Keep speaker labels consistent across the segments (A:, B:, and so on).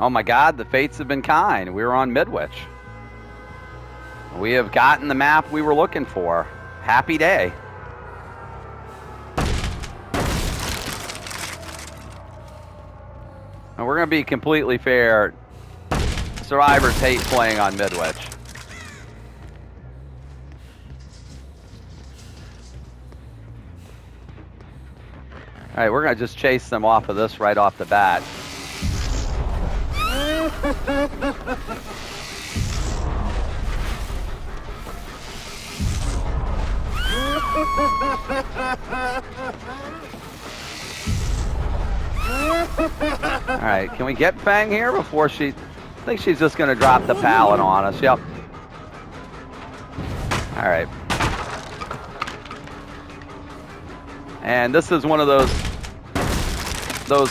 A: Oh my God, the fates have been kind. We were on Midwich. We have gotten the map we were looking for. Happy day. And we're going to be completely fair. Survivors hate playing on Midwich. All right, we're going to just chase them off of this right off the bat. All right, can we get Fang here before she... I think she's just going to drop the pallet on us. Yep. All right. And this is one of those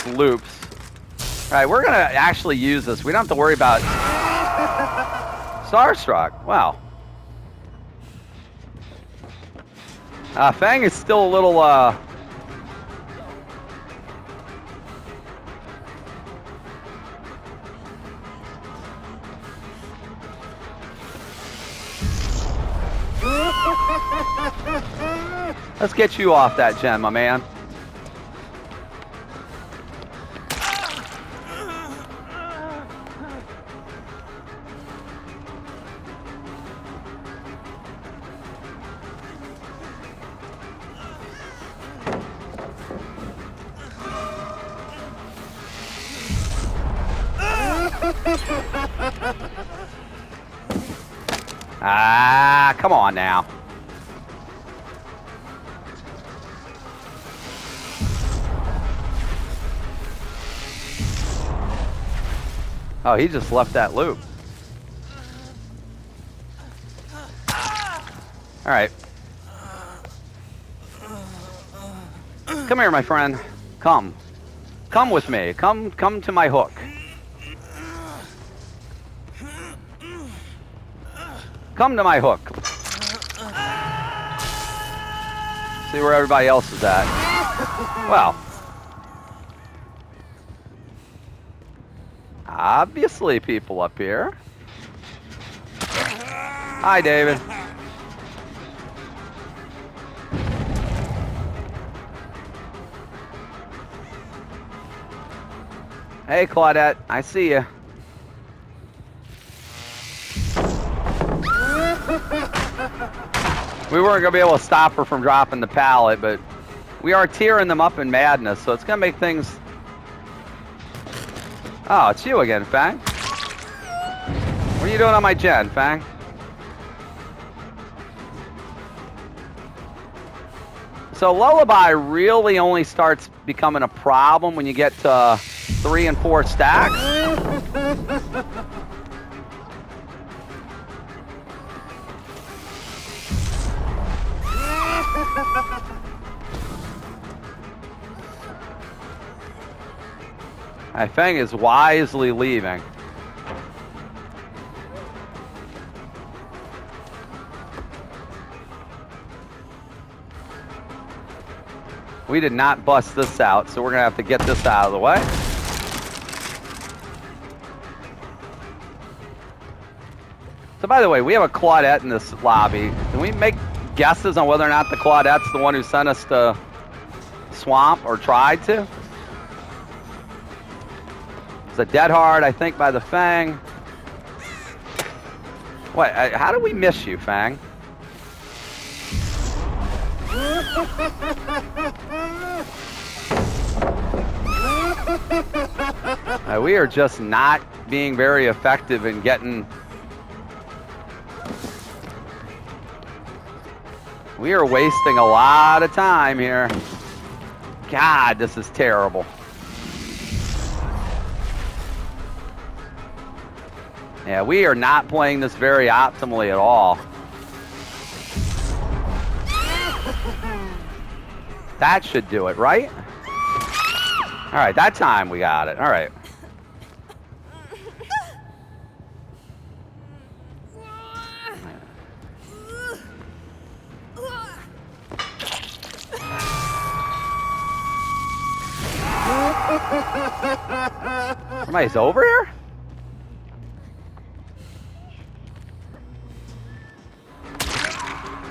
A: loops. All right, we're going to actually use this. We don't have to worry about Starstruck. Wow. Fang is still a little... Let's get you off that gen, my man. Ah, come on now. Oh, he just left that loop. All right. Come here, my friend. Come. Come with me. Come to my hook. Come to my hook. See where everybody else is at. Well. Obviously people up here. Hi, David. Hey, Claudette. I see you. We weren't going to be able to stop her from dropping the pallet, but we are tearing them up in madness, so it's going to make things... Oh, it's you again, Fang. What are you doing on my gen, Fang? So Lullaby really only starts becoming a problem when you get to 3 and 4 stacks. Fang is wisely leaving. We did not bust this out, so we're going to have to get this out of the way. So by the way, we have a Claudette in this lobby. Can we make guesses on whether or not the Claudette's the one who sent us to Swamp or tried to? It's a dead hard, I think, by the Fang. What? How did we miss you, Fang? We are just not being very effective in getting... We are wasting a lot of time here. God, this is terrible. Yeah, we are not playing this very optimally at all. That should do it, right? All right, that time we got it. All right. Somebody's over here?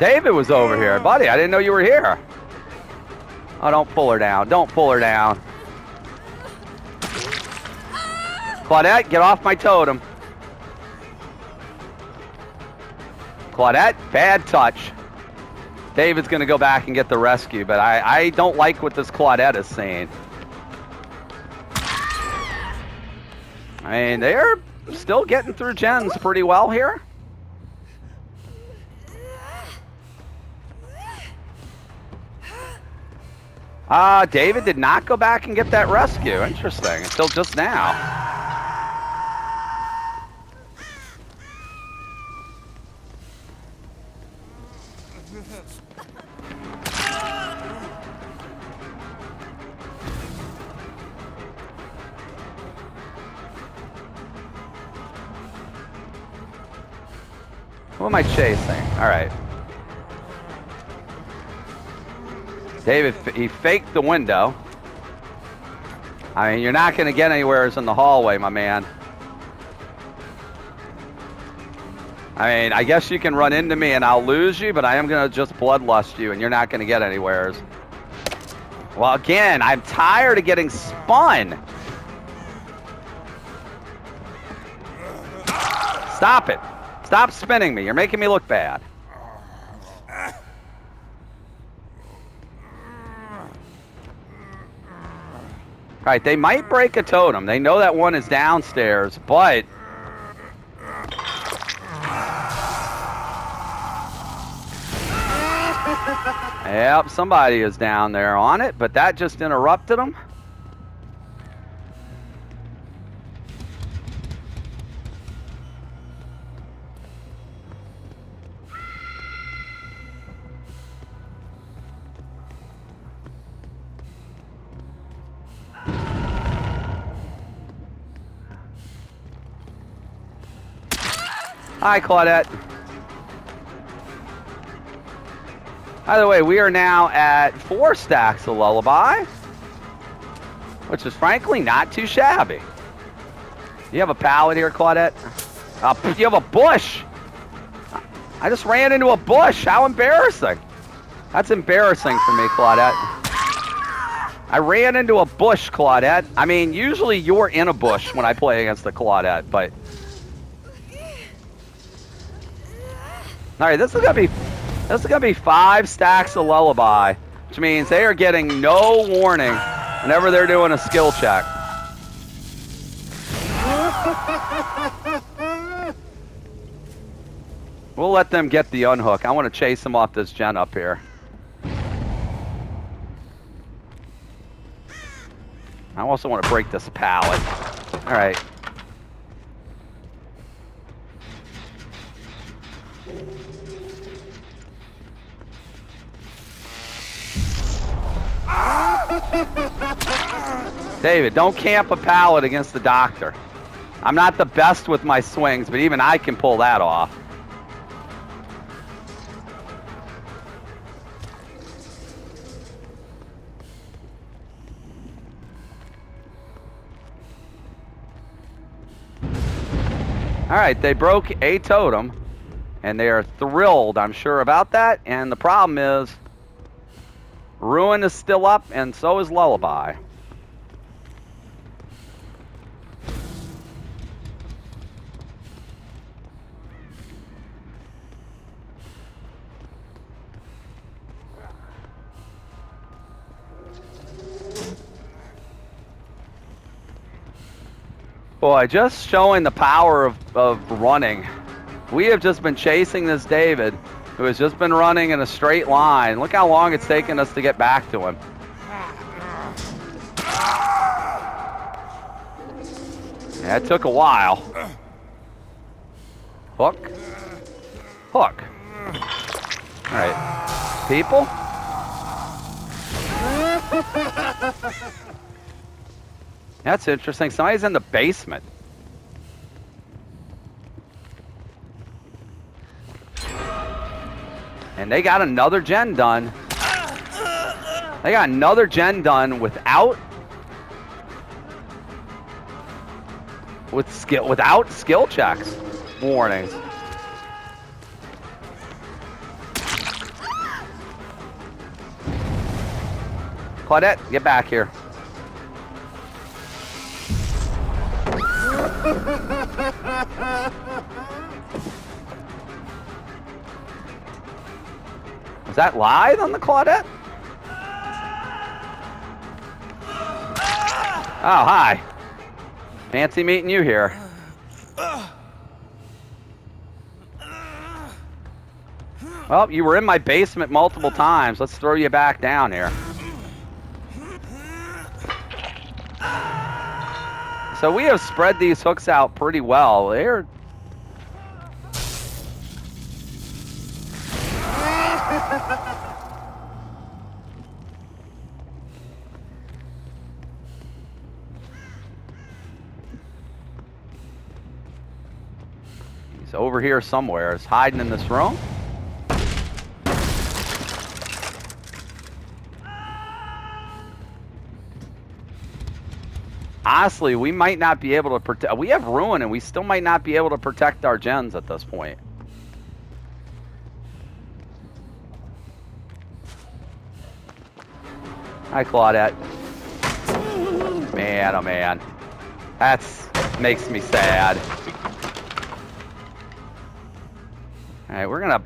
A: David was over here. Buddy, I didn't know you were here. Oh, don't pull her down. Don't pull her down. Claudette, get off my totem. Claudette, bad touch. David's going to go back and get the rescue, but I don't like what this Claudette is saying. I mean, they're still getting through gens pretty well here. David did not go back and get that rescue. Interesting. Until just now. Who am I chasing? All right. David, he faked the window. I mean, you're not going to get anywhere in the hallway, my man. I mean, I guess you can run into me and I'll lose you, but I am going to just bloodlust you and you're not going to get anywhere. Well, again, I'm tired of getting spun. Stop it. Stop spinning me. You're making me look bad. All right, they might break a totem. They know that one is downstairs, but... Yep, somebody is down there on it, but that just interrupted them. Hi, Claudette. By the way, we are now at 4 stacks of Lullaby, which is frankly not too shabby. You have a pallet here, Claudette? You have a bush. I just ran into a bush. How embarrassing. That's embarrassing for me, Claudette. I ran into a bush, Claudette. I mean, usually you're in a bush when I play against the Claudette, but... All right, this is gonna be 5 stacks of Lullaby, which means they are getting no warning whenever they're doing a skill check. We'll let them get the unhook. I want to chase them off this gen up here. I also want to break this pallet. All right. David, don't camp a pallet against the doctor. I'm not the best with my swings, but even I can pull that off. All right, they broke a totem, and they are thrilled, I'm sure, about that. And the problem is, Ruin is still up, and so is Lullaby. Boy, just showing the power of running. We have just been chasing this David, who has just been running in a straight line. Look how long it's taken us to get back to him. Yeah, it took a while. Hook. Hook. All right. People? That's interesting. Somebody's in the basement. And they got another gen done. They got another gen done without skill checks. Warnings. Claudette, get back here. Was that live on the Claudette? Oh, hi. Fancy meeting you here. Well, you were in my basement multiple times. Let's throw you back down here. So we have spread these hooks out pretty well. They're... He's over here somewhere. He's hiding in this room. Honestly, we might not be able to protect. We have ruin, and we still might not be able to protect our gens at this point. Hi, Claudette. Man, oh man, that's makes me sad. All right, we're gonna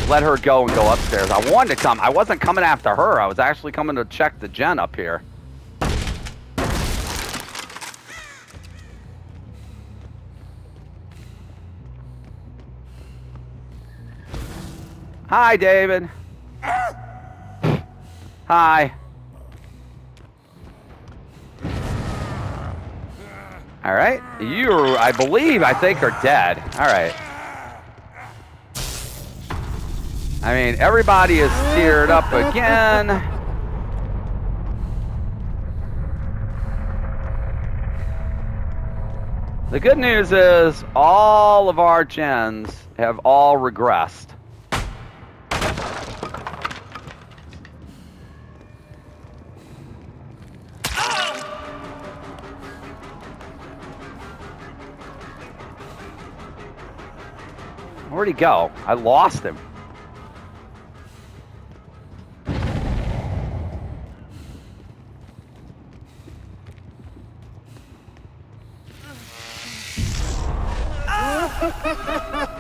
A: let her go and go upstairs. I wanted to come. I wasn't coming after her. I was actually coming to check the gen up here. Hi, David. Hi. All right. You, I believe, I think, are dead. All right. I mean, everybody is teared up again. The good news is all of our gens have all regressed. Where'd he go? I lost him.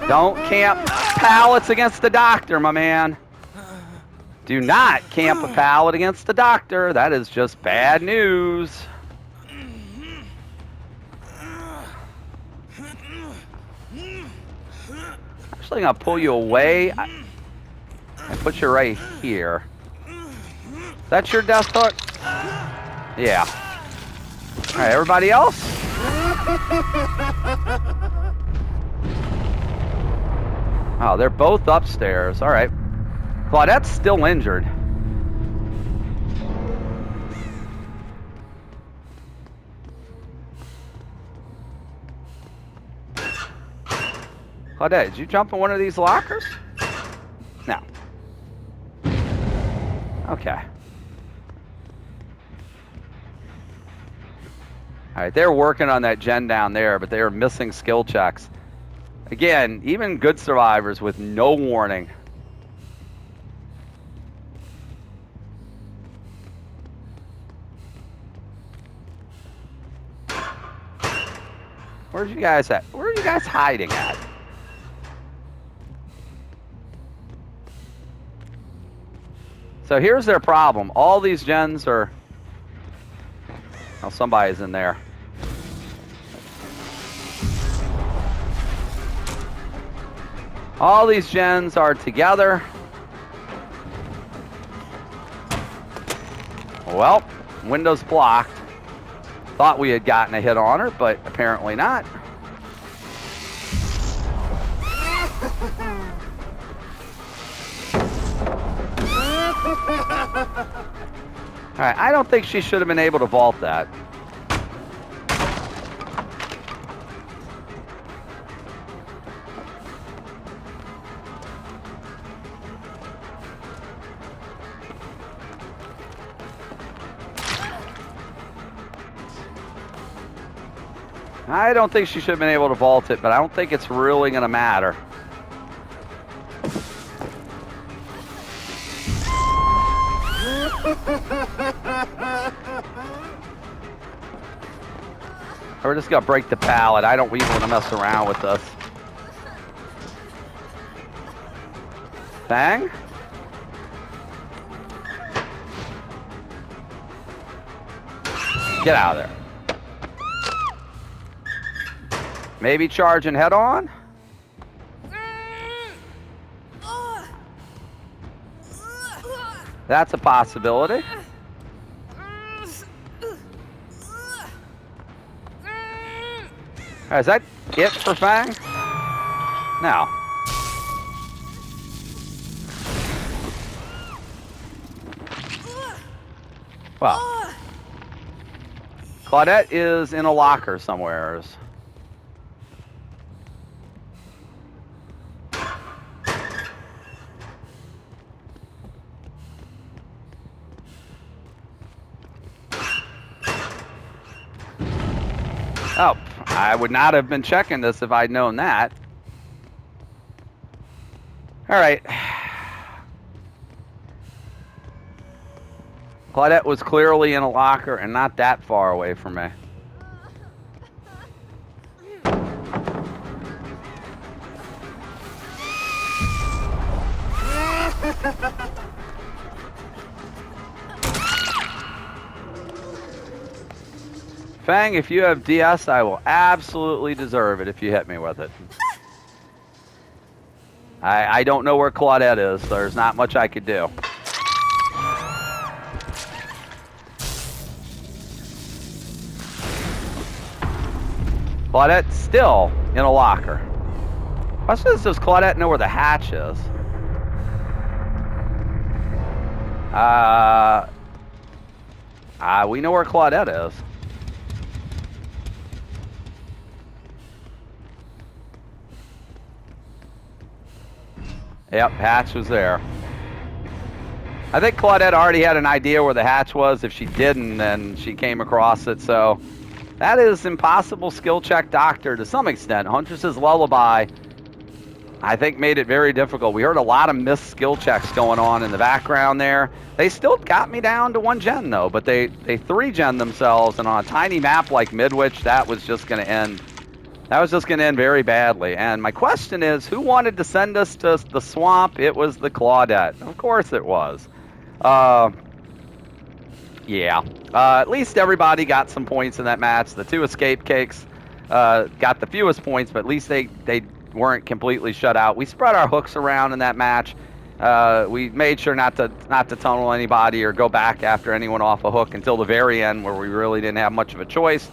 A: Don't camp pallets against the doctor, my man. Do not camp a pallet against the doctor. That is just bad news. Actually, I'm gonna pull you away. I put you right here. That's your death hook? Yeah. All right, everybody else? Oh, they're both upstairs. All right. Claudette's still injured. Claudette, did you jump in one of these lockers? No. Okay. All right, they're working on that gen down there, but they are missing skill checks. Again, even good survivors with no warning. Where's you guys at? Where are you guys hiding at? So here's their problem. All these gens are... Oh, somebody's in there. All these gens are together. Well, window's blocked. Thought we had gotten a hit on her, but apparently not. All right, I don't think she should have been able to vault that. I don't think she should have been able to vault it, but I don't think it's really going to matter. We're just gonna break the pallet. I don't even want to mess around with this. Bang. Get out of there. Maybe charging head on. That's a possibility. Is that it for Fang? No. Well, Claudette is in a locker somewhere. Oh, I would not have been checking this if I'd known that. All right. Claudette was clearly in a locker and not that far away from me. Fang, if you have DS, I will absolutely deserve it if you hit me with it. I don't know where Claudette is, so there's not much I could do. Claudette's still in a locker. Question is, does Claudette know where the hatch is? We know where Claudette is. Yep, hatch was there. I think Claudette already had an idea where the hatch was. If she didn't, then she came across it. So that is impossible skill check doctor to some extent. Huntress's Lullaby, I think, made it very difficult. We heard a lot of missed skill checks going on in the background there. They still got me down to 1 gen though, but they 3 gen themselves, and on a tiny map like Midwich, that was just going to end. That was just going to end very badly. And my question is, who wanted to send us to the swamp? It was the Claudette. Of course it was. Yeah. At least everybody got some points in that match. The 2 escape cakes got the fewest points, but at least they weren't completely shut out. We spread our hooks around in that match. We made sure not to tunnel anybody or go back after anyone off a hook until the very end, where we really didn't have much of a choice.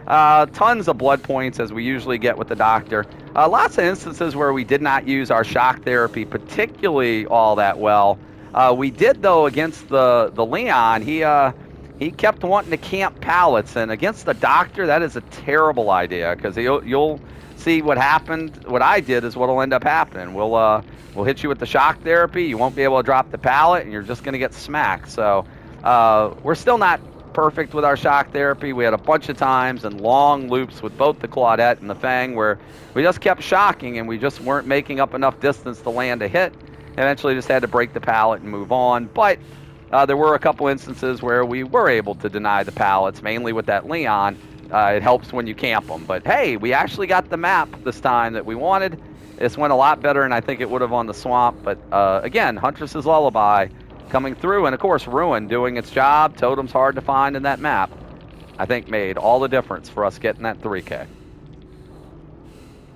A: Tons of blood points, as we usually get with the doctor. Lots of instances where we did not use our shock therapy particularly all that well. We did, though, against the Leon. He kept wanting to camp pallets, and against the doctor, that is a terrible idea, because you'll see what happened. What I did is what'll end up happening. We'll hit you with the shock therapy. You won't be able to drop the pallet, and you're just going to get smacked. So we're still not perfect with our shock therapy. We had a bunch of times and long loops with both the Claudette and the Fang where we just kept shocking and we just weren't making up enough distance to land a hit. Eventually just had to break the pallet and move on. But there were a couple instances where we were able to deny the pallets, mainly with that Leon. It helps when you camp them. But hey, we actually got the map this time that we wanted. This went a lot better than I think it would have on the swamp. But again, Huntress's Lullaby coming through, and of course Ruin doing its job. Totems hard to find in that map, I think, made all the difference for us getting that 3K.